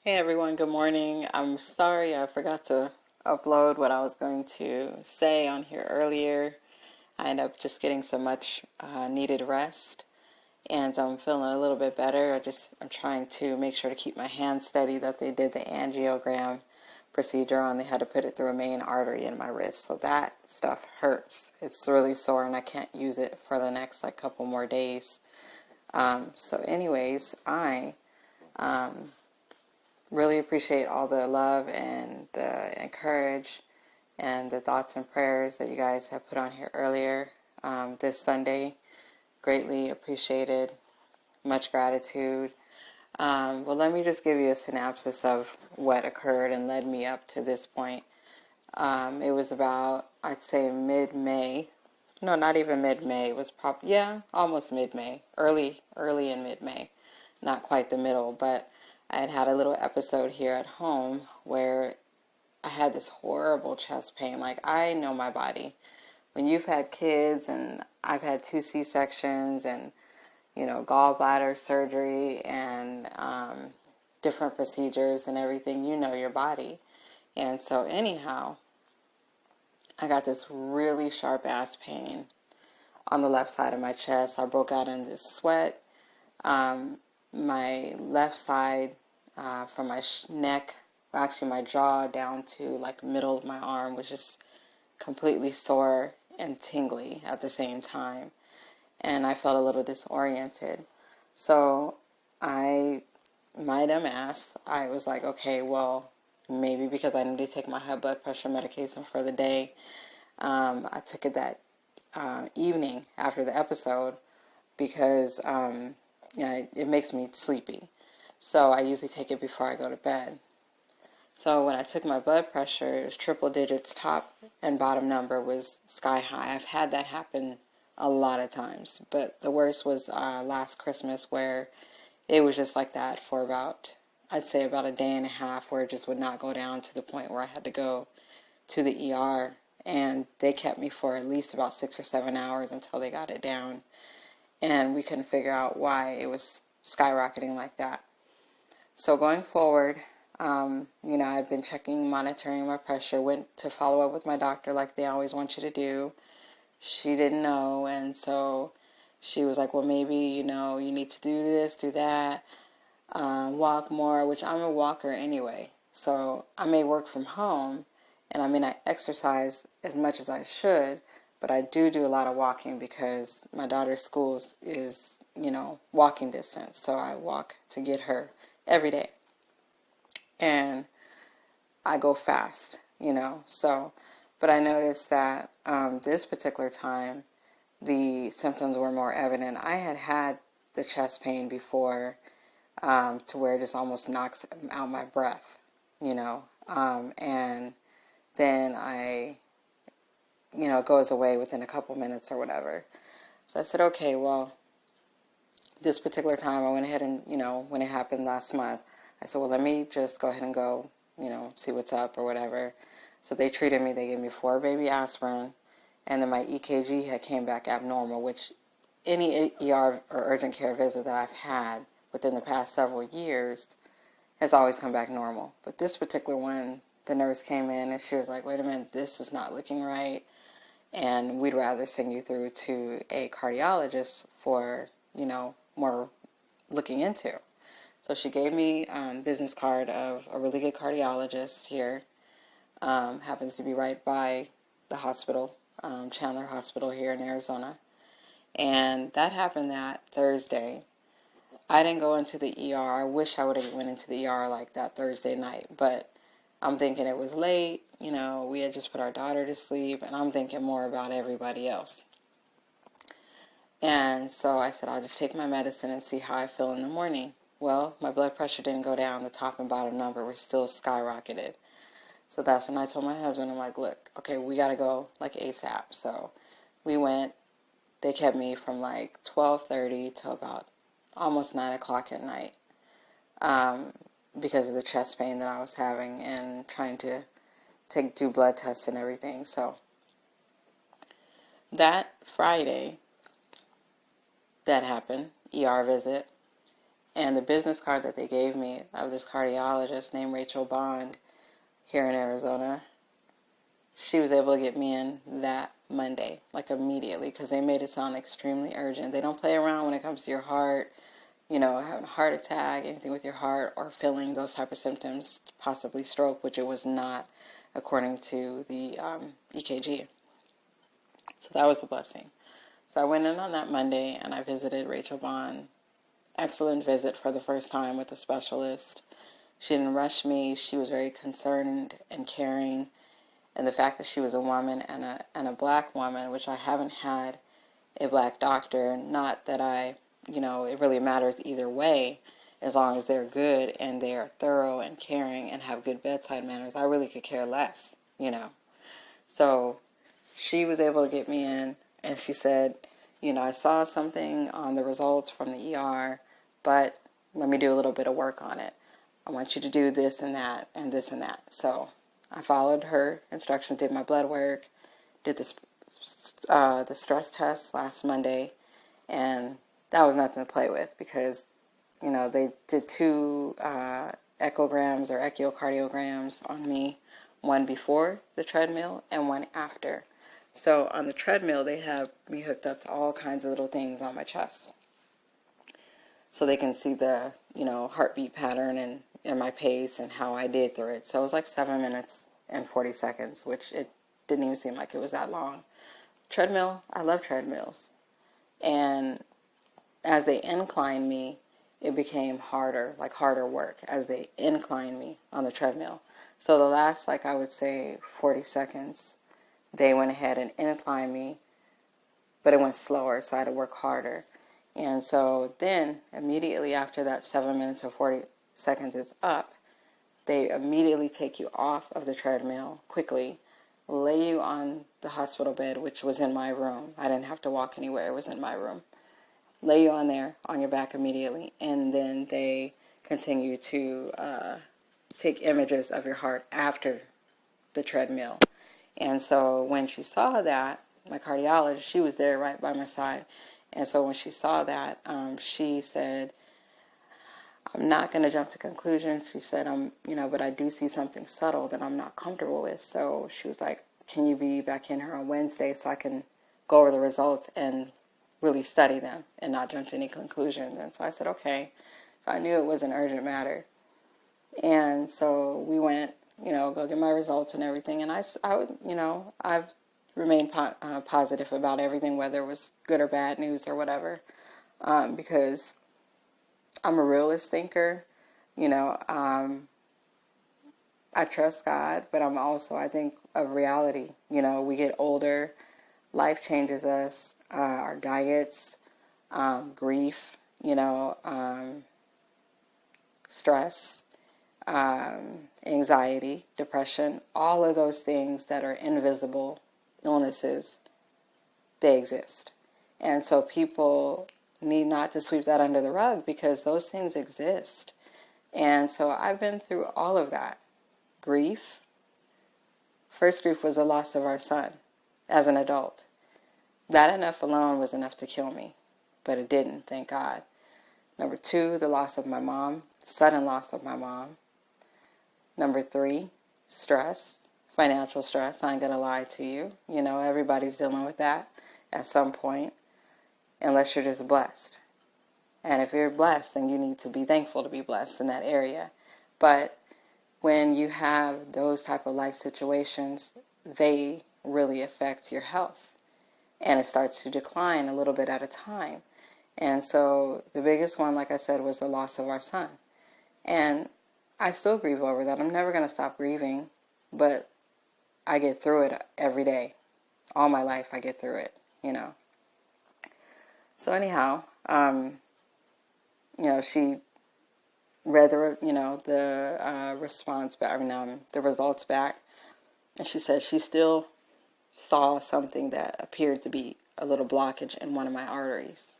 Hey everyone, good morning. I'm sorry I forgot to upload what I was going to say on here earlier. I ended up just getting so much needed rest, and I'm feeling a little bit better. I'm trying to make sure to keep my hand steady that they did the angiogram procedure on. They had to put it through a main artery in my wrist, so that stuff hurts. It's really sore, and I can't use it for the next couple more days. Anyways, I really appreciate all the love and the encourage and the thoughts and prayers that you guys have put on here earlier this Sunday. Greatly appreciated. Much gratitude. Well, let me just give you a synopsis of what occurred and led me up to this point. It was about, I'd say, mid-May. No, not even mid-May. It was probably, almost mid-May. Early in mid-May. Not quite the middle, but I had a little episode here at home where I had this horrible chest pain. Like, I know my body. When you've had kids, and I've had 2 C-sections and, gallbladder surgery and different procedures and everything, you know your body. And so anyhow, I got this really sharp ass pain on the left side of my chest. I broke out in this sweat. My left side, from my neck, actually my jaw down to middle of my arm, was just completely sore and tingly at the same time. And I felt a little disoriented. So my dumb ass, I was like, okay, well, maybe because I need to take my high blood pressure medication for the day, I took it that evening after the episode because it makes me sleepy. So I usually take it before I go to bed. So when I took my blood pressure, it was triple digits. Top and bottom number was sky high. I've had that happen a lot of times. But the worst was last Christmas, where it was just like that for I'd say about a day and a half, where it just would not go down to the point where I had to go to the ER. And they kept me for at least about 6 or 7 hours until they got it down. And we couldn't figure out why it was skyrocketing like that. So going forward, I've been monitoring my pressure, went to follow up with my doctor like they always want you to do. She didn't know, and so she was like, well, maybe, you need to do this, do that, walk more, which I'm a walker anyway. So I may work from home, and I may not exercise as much as I should, but I do a lot of walking because my daughter's school is, walking distance. So I walk to get her every day. And I go fast, but I noticed that this particular time, the symptoms were more evident. I had the chest pain before, to where it just almost knocks out my breath, and then it goes away within a couple minutes or whatever. So I said, okay, well, this particular time I went ahead and, when it happened last month, I said, well, let me just go ahead and go, see what's up or whatever. So they treated me. They gave me 4 baby aspirin, and then my EKG had came back abnormal, which any ER or urgent care visit that I've had within the past several years has always come back normal. But this particular one, the nurse came in and she was like, wait a minute, this is not looking right, and we'd rather send you through to a cardiologist for, more looking into. So she gave me a business card of a really good cardiologist here. Happens to be right by the hospital, Chandler Hospital here in Arizona. And that happened that Thursday. I didn't go into the ER. I wish I would have went into the ER like that Thursday night. But I'm thinking it was late. We had just put our daughter to sleep. And I'm thinking more about everybody else. And so I said, I'll just take my medicine and see how I feel in the morning. Well, my blood pressure didn't go down. The top and bottom number were still skyrocketed. So that's when I told my husband, I'm like, look, okay, we got to go ASAP. So we went. They kept me from 12:30 till about almost 9 o'clock at night, because of the chest pain that I was having and trying to do blood tests and everything. So that Friday, that happened, ER visit. And the business card that they gave me of this cardiologist named Rachel Bond here in Arizona, she was able to get me in that Monday, like immediately, because they made it sound extremely urgent. They don't play around when it comes to your heart, having a heart attack, anything with your heart, or feeling those type of symptoms, possibly stroke, which it was not, according to the EKG. So that was a blessing. So I went in on that Monday, and I visited Rachel Bond. Excellent visit for the first time with a specialist. She didn't rush me. She was very concerned and caring. And the fact that she was a woman and a black woman, which I haven't had a black doctor, not that it really matters either way, as long as they're good and they are thorough and caring and have good bedside manners. I really could care less. So she was able to get me in, and she said, I saw something on the results from the ER, but let me do a little bit of work on it. I want you to do this and that and this and that. So I followed her instructions, did my blood work, did the stress test last Monday, and that was nothing to play with because, they did 2 echograms or echocardiograms on me, one before the treadmill and one after. So on the treadmill, they have me hooked up to all kinds of little things on my chest. So they can see the, heartbeat pattern and my pace and how I did through it. So it was like 7 minutes and 40 seconds, which it didn't even seem like it was that long. Treadmill, I love treadmills. And as they inclined me, it became harder work as they inclined me on the treadmill. So the last, I would say 40 seconds, they went ahead and inclined me, but it went slower, so I had to work harder. And so then, immediately after that 7 minutes and 40 seconds is up, they immediately take you off of the treadmill quickly, lay you on the hospital bed, which was in my room. I didn't have to walk anywhere. It was in my room. Lay you on there, on your back immediately, and then they continue to take images of your heart after the treadmill. And so when she saw that, my cardiologist, she was there right by my side. And so when she saw that, she said, I'm not going to jump to conclusions. She said, but I do see something subtle that I'm not comfortable with. So she was like, can you be back in here on Wednesday so I can go over the results and really study them and not jump to any conclusions? And so I said, okay. So I knew it was an urgent matter. And so we went, go get my results and everything. And I've remained positive about everything, whether it was good or bad news or whatever, because I'm a realist thinker. I trust God, but I'm also, I think, of reality. We get older, life changes us, our diets, grief, stress, anxiety, depression, all of those things that are invisible illnesses, they exist. And so people need not to sweep that under the rug because those things exist. And so I've been through all of that. Grief. First grief was the loss of our son as an adult. That enough alone was enough to kill me, but it didn't, thank God. Number 2, the loss of my mom, sudden loss of my mom. Number 3, stress, financial stress. I ain't gonna lie to you. Everybody's dealing with that at some point, unless you're just blessed. And if you're blessed, then you need to be thankful to be blessed in that area. But when you have those type of life situations, they really affect your health. And it starts to decline a little bit at a time. And so the biggest one, like I said, was the loss of our son. And I still grieve over that. I'm never going to stop grieving, but I get through it every day. All my life I get through it, So anyhow, she read the response back, the results back, and she said she still saw something that appeared to be a little blockage in one of my arteries.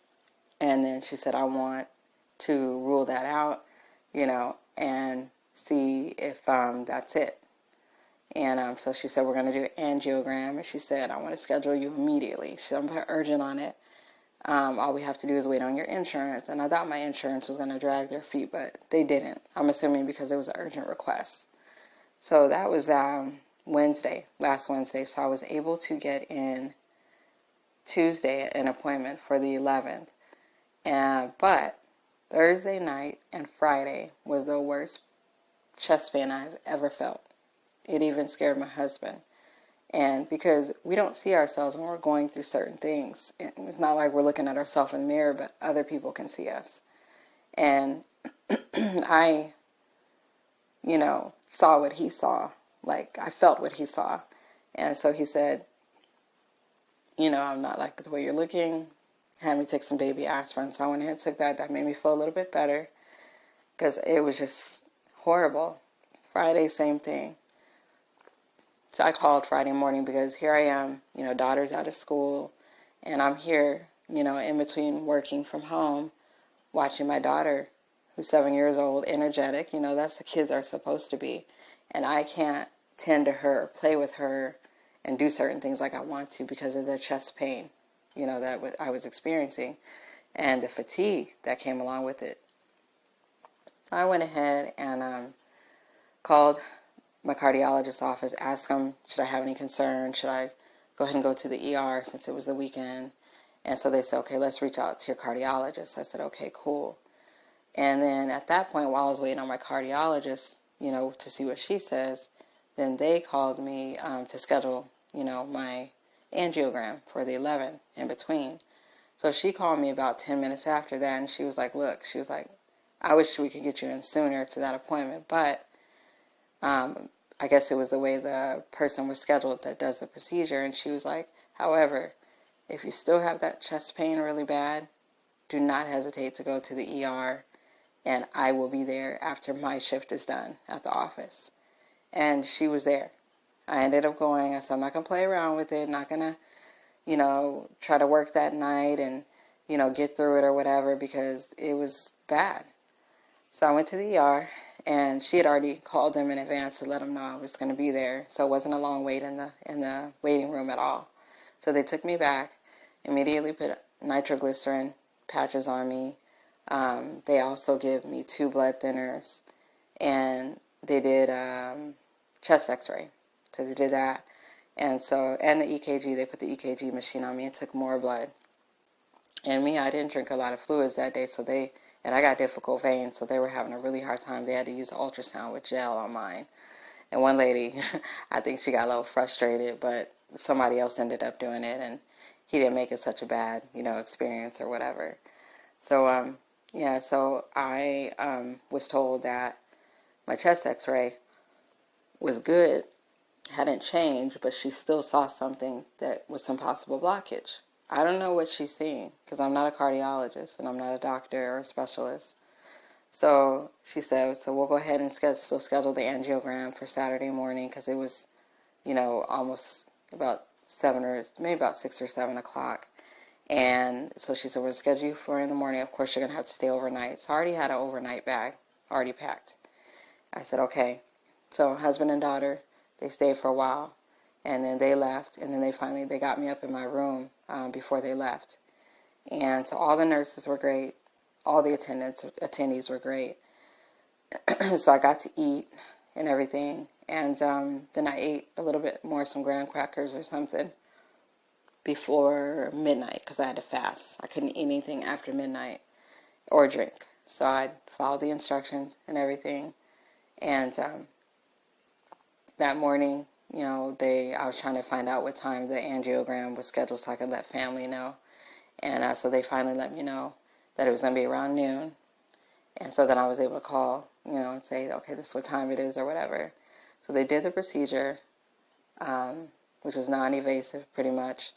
And then she said, I want to rule that out, and see if that's it. And so she said, we're going to do an angiogram. And she said, I want to schedule you immediately. She said, I'm very urgent on it. All we have to do is wait on your insurance. And I thought my insurance was going to drag their feet, but they didn't. I'm assuming because it was an urgent request. So that was last Wednesday. So I was able to get in Tuesday an appointment for the 11th. But Thursday night and Friday was the worst chest pain I've ever felt. It even scared my husband. And because we don't see ourselves when we're going through certain things. It's not like we're looking at ourselves in the mirror, but other people can see us. And I, saw what he saw. Like, I felt what he saw. And so he said, I'm not like the way you're looking. Had me take some baby aspirin. So I went ahead and took that. That made me feel a little bit better. Because it was just horrible. Friday, same thing. So I called Friday morning because here I am, daughter's out of school, and I'm here, in between working from home, watching my daughter, who's 7 years old, energetic, that's the kids are supposed to be, and I can't tend to her, play with her, and do certain things like I want to because of the chest pain, that I was experiencing, and the fatigue that came along with it. I went ahead and called my cardiologist's office, asked them, should I have any concerns? Should I go ahead and go to the ER since it was the weekend? And so they said, okay, let's reach out to your cardiologist. I said, okay, cool. And then at that point, while I was waiting on my cardiologist, to see what she says, then they called me to schedule, my angiogram for the 11th in between. So she called me about 10 minutes after that, and she was like, I wish we could get you in sooner to that appointment, but I guess it was the way the person was scheduled that does the procedure. And she was like, however, if you still have that chest pain really bad, do not hesitate to go to the ER, and I will be there after my shift is done at the office. And she was there. I ended up going. I said, I'm not going to play around with it. Not going to, try to work that night and, get through it or whatever because it was bad. So I went to the ER. And she had already called them in advance to let them know I was going to be there. So it wasn't a long wait in the waiting room at all. So they took me back, immediately put nitroglycerin patches on me. They also gave me 2 blood thinners. And they did chest x-ray. So they did that. And the EKG, they put the EKG machine on me and took more blood. And I didn't drink a lot of fluids that day, and I got difficult veins, so they were having a really hard time. They had to use an ultrasound with gel on mine. And one lady, I think she got a little frustrated, but somebody else ended up doing it, and he didn't make it such a bad, experience or whatever. So, so I was told that my chest x-ray was good, hadn't changed, but she still saw something that was some possible blockage. I don't know what she's seeing because I'm not a cardiologist and I'm not a doctor or a specialist. So she said, so we'll go ahead and still schedule the angiogram for Saturday morning because it was, almost about 6 or 7 o'clock. And so she said, we'll schedule you for in the morning. Of course, you're going to have to stay overnight. So I already had an overnight bag already packed. I said, okay. So husband and daughter, they stayed for a while. And then they left, and then they got me up in my room before they left. And so all the nurses were great. All the attendees were great. So I got to eat and everything. And then I ate a little bit more, some graham crackers or something before midnight because I had to fast. I couldn't eat anything after midnight or drink. So I followed the instructions and everything. And that morning, I was trying to find out what time the angiogram was scheduled so I could let family know. And so they finally let me know that it was going to be around noon. And so then I was able to call, and say, okay, this is what time it is or whatever. So they did the procedure, which was non-invasive pretty much,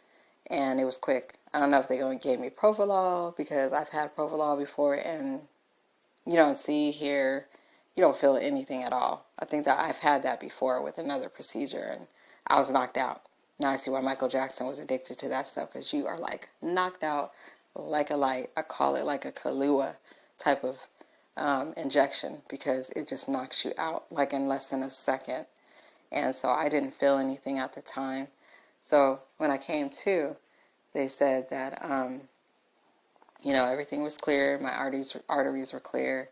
and it was quick. I don't know if they gave me Provolol because I've had Provolol before, and you don't feel anything at all. I think that I've had that before with another procedure, and I was knocked out. Now I see why Michael Jackson was addicted to that stuff, because you are like knocked out like a light. I call it like a Kahlua type of injection, because it just knocks you out like in less than a second. And so I didn't feel anything at the time. So when I came to, they said that Everything was clear. My arteries were clear.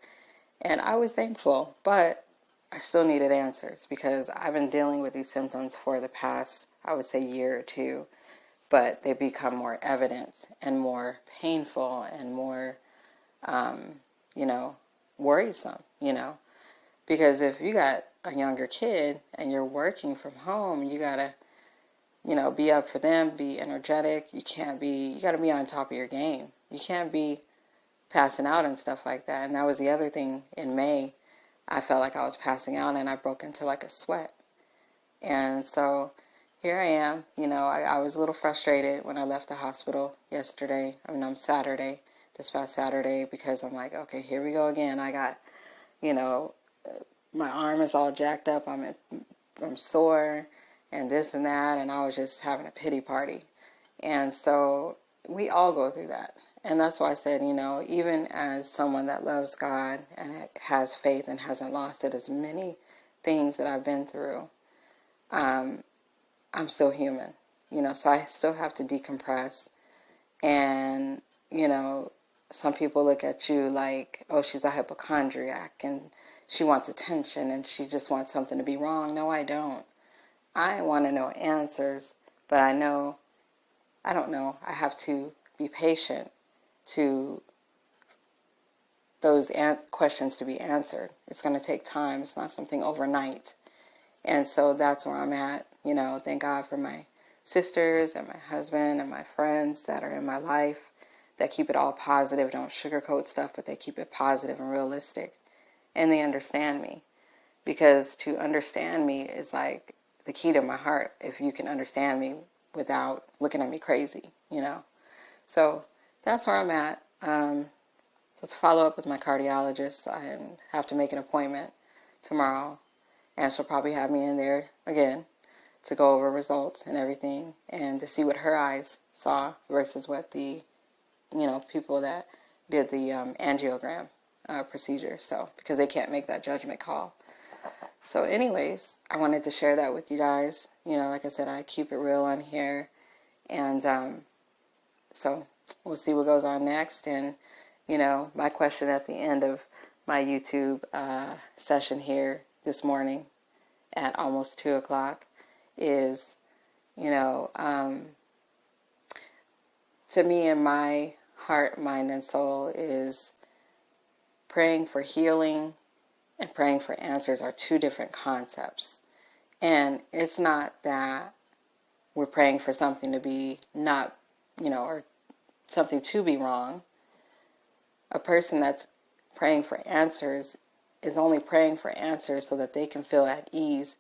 And I was thankful, but I still needed answers because I've been dealing with these symptoms for the past, I would say, year or two, but they become more evident and more painful and more, you know, worrisome, because if you got a younger kid and you're working from home, you got to, be up for them, be energetic. You got to be on top of your game. You can't be passing out and stuff like that. And that was the other thing in May. I felt like I was passing out and I broke into like a sweat. And so here I am, I was a little frustrated when I left the hospital yesterday. Saturday, this past Saturday, because I'm like, okay, here we go again. I got, my arm is all jacked up. I'm sore and this and that. And I was just having a pity party. And so we all go through that. And that's why I said, even as someone that loves God and has faith and hasn't lost it, as many things that I've been through, I'm still human, so I still have to decompress. And, some people look at you like, oh, she's a hypochondriac and she wants attention and she just wants something to be wrong. No, I don't. I want to know answers, but I don't know. I have to be patient to those questions to be answered. It's going to take time. It's not something overnight. And so that's where I'm at. Thank God for my sisters and my husband and my friends that are in my life that keep it all positive, don't sugarcoat stuff, but they keep it positive and realistic. And they understand me. Because to understand me is like the key to my heart, if you can understand me without looking at me crazy, So that's where I'm at. So to follow up with my cardiologist, I have to make an appointment tomorrow. And she'll probably have me in there again to go over results and everything and to see what her eyes saw versus what the, people that did the angiogram procedure. So, because they can't make that judgment call. So anyways, I wanted to share that with you guys. Like I said, I keep it real on here. And so we'll see what goes on next. And, my question at the end of my YouTube session here this morning at almost 2 o'clock is, to me, in my heart, mind, and soul, is praying for healing and praying for answers are two different concepts. And it's not that we're praying for something to be not, or something to be wrong. A person that's praying for answers is only praying for answers so that they can feel at ease,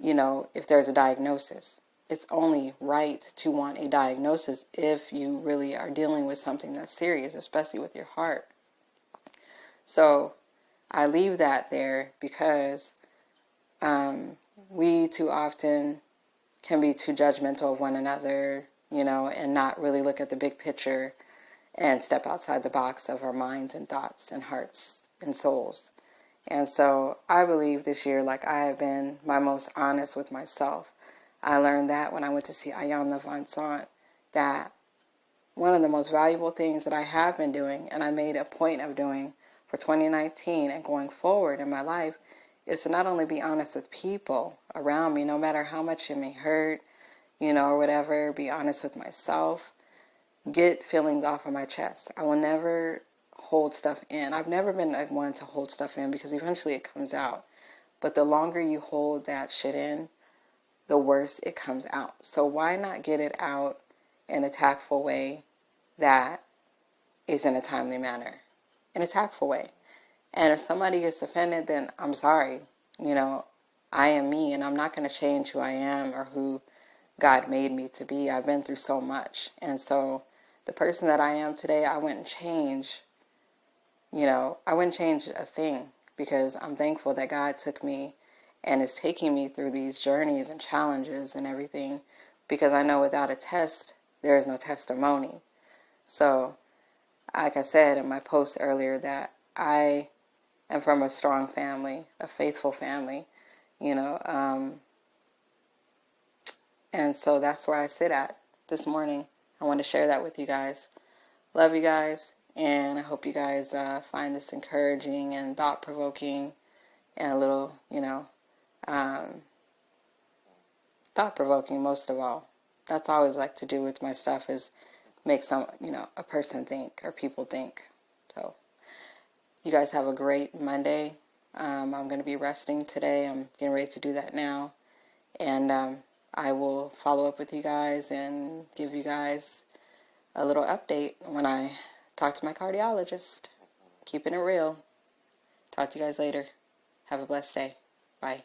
if there's a diagnosis. It's only right to want a diagnosis if you really are dealing with something that's serious, especially with your heart. So I leave that there because we too often can be too judgmental of one another, and not really look at the big picture and step outside the box of our minds and thoughts and hearts and souls. And so I believe this year, like I have been my most honest with myself. I learned that when I went to see Ayan Levant, that one of the most valuable things that I have been doing, and I made a point of doing for 2019 and going forward in my life, is to not only be honest with people around me, no matter how much it may hurt, or whatever, be honest with myself, get feelings off of my chest. I will never hold stuff in. I've never been one to hold stuff in because eventually it comes out. But the longer you hold that shit in, the worse it comes out. So why not get it out in a tactful way that is in a timely manner? In a tactful way. And if somebody gets offended, then I'm sorry. I am me, and I'm not going to change who I am or who God made me to be. I've been through so much. And so the person that I am today, I wouldn't change a thing, because I'm thankful that God took me and is taking me through these journeys and challenges and everything, because I know without a test, there is no testimony. So, like I said in my post earlier, that I am from a strong family, a faithful family, and so that's where I sit at this morning. I want to share that with you guys. Love you guys, And I hope you guys find this encouraging and thought-provoking and a little, thought-provoking most of all. That's all I always like to do with my stuff is make a person think or people think. So you guys have a great Monday. I'm going to be resting today. I'm getting ready to do that now. And I will follow up with you guys and give you guys a little update when I talk to my cardiologist. Keeping it real. Talk to you guys later. Have a blessed day. Bye.